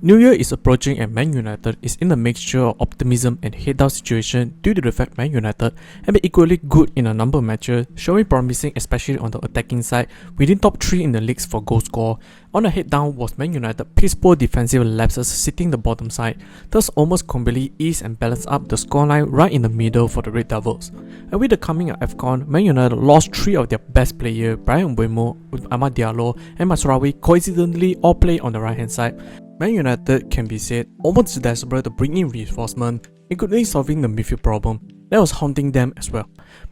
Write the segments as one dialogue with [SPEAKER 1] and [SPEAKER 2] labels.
[SPEAKER 1] New Year is approaching and Man United is in a mixture of optimism and head-down situation due to the fact Man United have been equally good in a number of matches, showing promising especially on the attacking side, within top 3 in the leagues for goal score. On the head-down was Man United piss poor defensive lapses sitting the bottom side, thus almost completely ease and balance up the scoreline right in the middle for the Red Devils. And with the coming of AFCON, Man United lost 3 of their best players, Bryan Mbeumo, Amad Diallo and Mazraoui coincidentally all play on the right hand side. Man United can be said almost desperate to bring in reinforcement, including solving the midfield problem that was haunting them as well.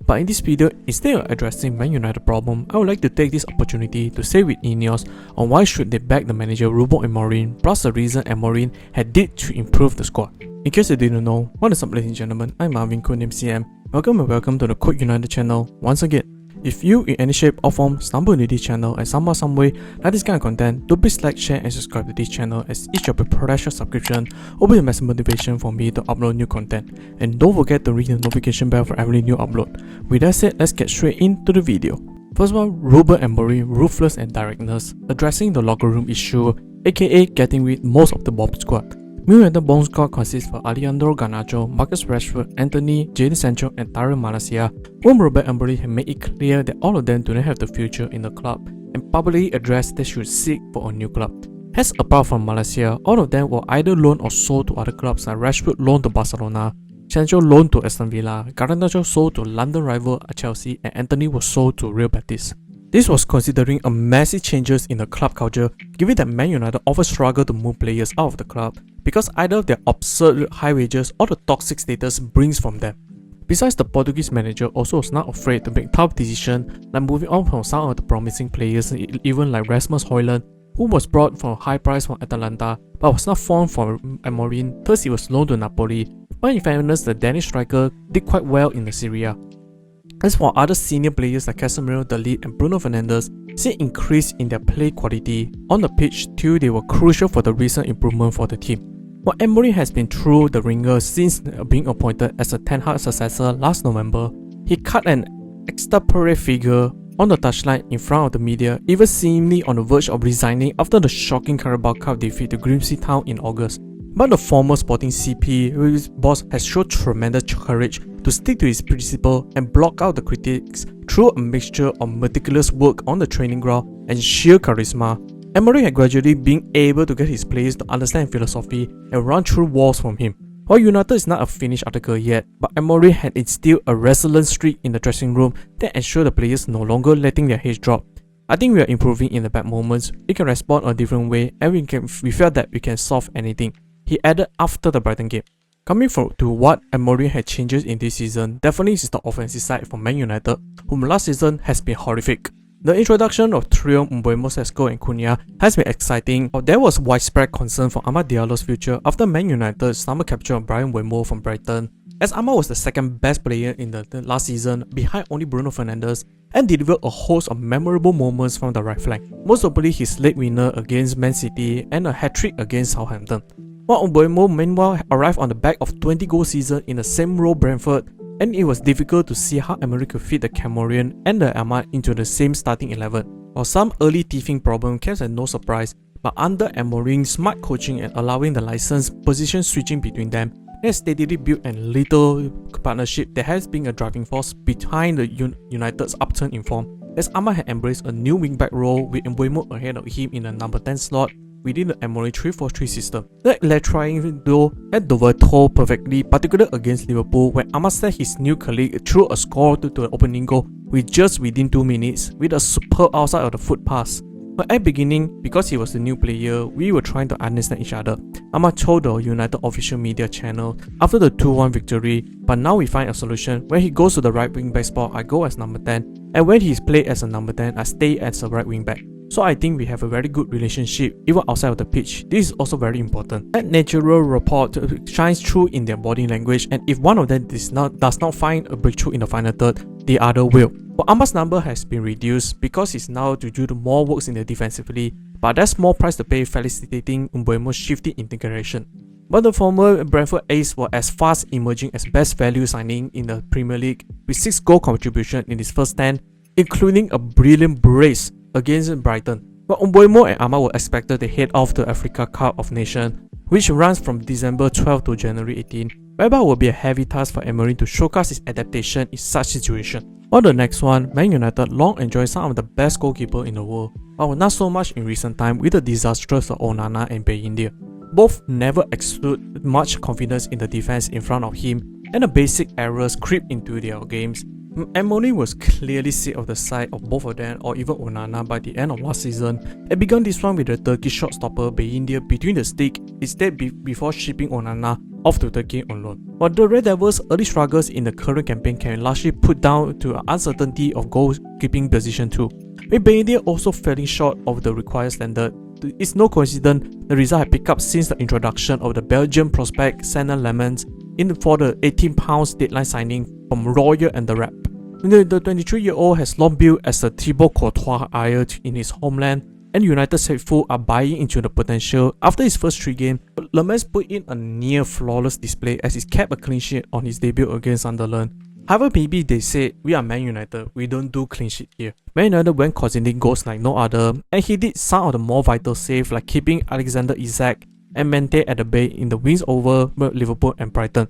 [SPEAKER 1] But in this video, instead of addressing Man United problem, I would like to take this opportunity to say with INEOS on why should they back the manager Ruben Amorim, plus the reason Amorim had did to improve the squad. In case you didn't know, what is up ladies and gentlemen, I'm Marvin, codename CM. Welcome to the Code United channel once again. If you in any shape or form stumble into this channel and somehow some way like this kind of content, do please like, share and subscribe to this channel, as each of your precious subscription will be a massive motivation for me to upload new content. And don't forget to ring the notification bell for every new upload. With that said, let's get straight into the video. First one, Ruben Amorim, ruthless and directness, addressing the locker room issue, aka getting rid most of the bomb squad. Man United bomb squad consists of Alejandro Garnacho, Marcus Rashford, Anthony, Jadon Sancho and Tyrell Malacia, whom Ruben Amorim had made it clear that all of them do not have the future in the club and publicly addressed they should seek for a new club. As apart from Malacia, all of them were either loaned or sold to other clubs, like Rashford loaned to Barcelona, Sancho loaned to Aston Villa, Garnacho sold to London rival Chelsea and Anthony was sold to Real Betis. This was considering a massive changes in the club culture, given that Man United often struggle to move players out of the club because either of their absurd high wages or the toxic status brings from them. Besides, the Portuguese manager also was not afraid to make tough decisions like moving on from some of the promising players, even like Rasmus Højlund, who was brought for a high price from Atalanta but was not formed for Amorim, thus he was loaned to Napoli, but in fairness the Danish striker did quite well in the Serie A. As for other senior players like Casemiro, De Ligt and Bruno Fernandes, see increase in their play quality on the pitch till they were crucial for the recent improvement for the team. While Amorim has been through the ringer since being appointed as a Ten Hag successor last November, he cut an extemporary figure on the touchline in front of the media, even seemingly on the verge of resigning after the shocking Carabao Cup defeat to Grimsby Town in August. But the former Sporting CP, whose boss has shown tremendous courage to stick to his principle and block out the critics through a mixture of meticulous work on the training ground and sheer charisma. Amorim had gradually been able to get his players to understand philosophy and run through walls from him. While United is not a finished article yet, but Amorim had instilled a resilient streak in the dressing room that ensured the players no longer letting their heads drop. I think we are improving in the bad moments, we can respond a different way and we felt that we can solve anything, he added after the Brighton game. Coming to what Amorim had changes in this season, definitely is the offensive side for Man United, whom last season has been horrific. The introduction of trio Mbeumo, Sesko and Cunha has been exciting, but there was widespread concern for Amad Diallo's future after Man United's summer capture of Bryan Mbeumo from Brighton, as Amad was the second best player in the last season behind only Bruno Fernandes and delivered a host of memorable moments from the right flank, most notably his late winner against Man City and a hat-trick against Southampton. While Mbeumo meanwhile arrived on the back of 20-goal season in the same role Brentford, and it was difficult to see how Amorim could fit the Cameroonian and the Amad into the same starting 11. While some early teething problem came as no surprise, but under Amorim's smart coaching and allowing the licensed position switching between them, they have steadily built a little partnership that has been a driving force behind the United's upturn in form, as Amad had embraced a new wingback role with Mbeumo ahead of him in the number 10 slot within the Amorim 3-4-3 system. That led trying though at Doverto perfectly, particularly against Liverpool, when Amad set his new colleague through a score to the opening goal with just within 2 minutes with a superb outside of the foot pass. But at beginning, because he was the new player, we were trying to understand each other, Amad told the United official media channel after the 2-1 victory, but now we find a solution. When he goes to the right wing back spot, I go as number 10, and when he's played as a number 10, I stay as a right wing back. So I think we have a very good relationship even outside of the pitch. This is also very important. That natural rapport shines through in their body language, and if one of them does not find a breakthrough in the final third, the other will. But Amad's number has been reduced because he's now to do more works in the defensively, but that's more price to pay facilitating Mbeumo's shifting integration. But the former Brentford ace was as fast emerging as best value signing in the Premier League with 6 goal contribution in his first 10, including a brilliant brace against Brighton. but Mbeumo and Ahmad were expected to head off to Africa Cup of Nations, which runs from December 12 to January 18, whereby it will be a heavy task for Amorim to showcase his adaptation in such situation. On the next one, Man United long enjoyed some of the best goalkeepers in the world, but not so much in recent time with the disastrous of Onana and Bayindir. Both never exuded much confidence in the defense in front of him, and the basic errors creep into their games. Amorim was clearly sick of the sight of both of them or even Onana by the end of last season, and began this one with the Turkish shot-stopper Bayindir between the stick instead before shipping Onana off to Turkey on loan. But the Red Devils' early struggles in the current campaign can largely put down to an uncertainty of goalkeeping position too, with Bayindir also falling short of the required standard. It's no coincidence the result had picked up since the introduction of the Belgian prospect Sander Lemans for the £18 deadline signing from Royal and the Rep. The 23-year-old has long billed as a Thibaut Courtois heir in his homeland, and United faithful are buying into the potential. After his first 3 games, Lemans put in a near flawless display as he kept a clean sheet on his debut against Sunderland. However, maybe they said, "We are Man United, we don't do clean sheet here." Man United went conceding goals like no other, and he did some of the more vital saves like keeping Alexander Isak and Mente at the bay in the wins over Liverpool and Brighton.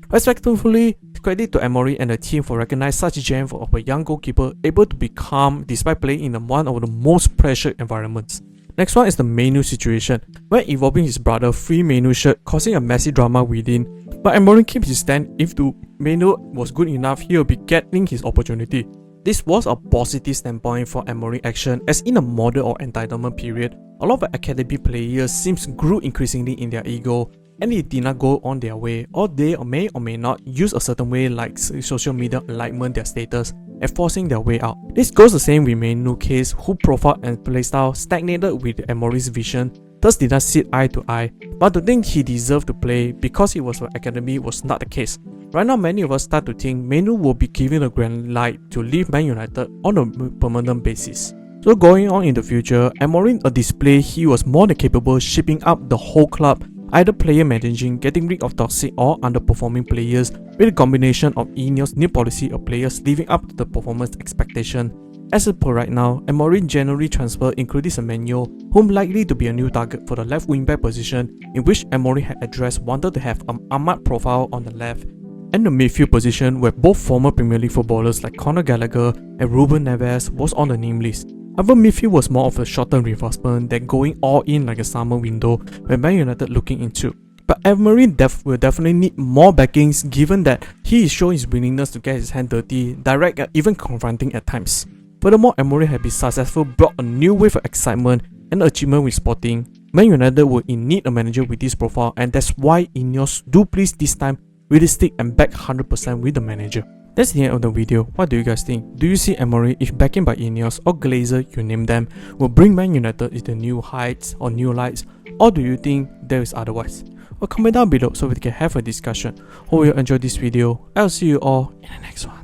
[SPEAKER 1] Respectively, credit to Amorim and the team for recognizing such a gem of a young goalkeeper able to be calm despite playing in one of the most pressured environments. Next one is the Manu situation, where involving his brother free Manu shirt causing a massive drama within. But Amorim keeps his stand. If Manu was good enough, he will be getting his opportunity. This was a positive standpoint for Amorim action, as in a model or entitlement period, a lot of academy players seems grew increasingly in their ego, and it did not go on their way, or they may or may not use a certain way like social media alignment their status and forcing their way out. This goes the same with Manu case, who profile and playstyle stagnated with Amorim's vision, thus did not sit eye to eye, but to think he deserved to play because he was for academy was not the case. Right now, many of us start to think Manu will be given a green light to leave Man United on a permanent basis. So going on in the future, Amorim display he was more than capable shipping up the whole club, either player managing, getting rid of toxic or underperforming players with a combination of INEOS' new policy of players living up to the performance expectation. As per right now, Amorim generally transfer including Semenyo, whom likely to be a new target for the left wing-back position, in which Amorim had addressed wanted to have an Ahmad profile on the left, and the midfield position where both former Premier League footballers like Conor Gallagher and Ruben Neves was on the name list. However, midfield was more of a short-term reinforcement than going all in like a summer window where Man United looking into. But Amorim will definitely need more backings given that he is showing his willingness to get his hand dirty, direct and even confronting at times. Furthermore, Amorim had been successful, brought a new wave of excitement and achievement with Sporting. Man United will need a manager with this profile, and that's why INEOS do please this time really stick and back 100% with the manager. That's the end of the video. What do you guys think? Do you see Amorim, if backing by INEOS or Glazer, you name them, will bring Man United into new heights or new lights, or do you think there is otherwise? Well, comment down below so we can have a discussion. Hope you enjoyed this video. I'll see you all in the next one.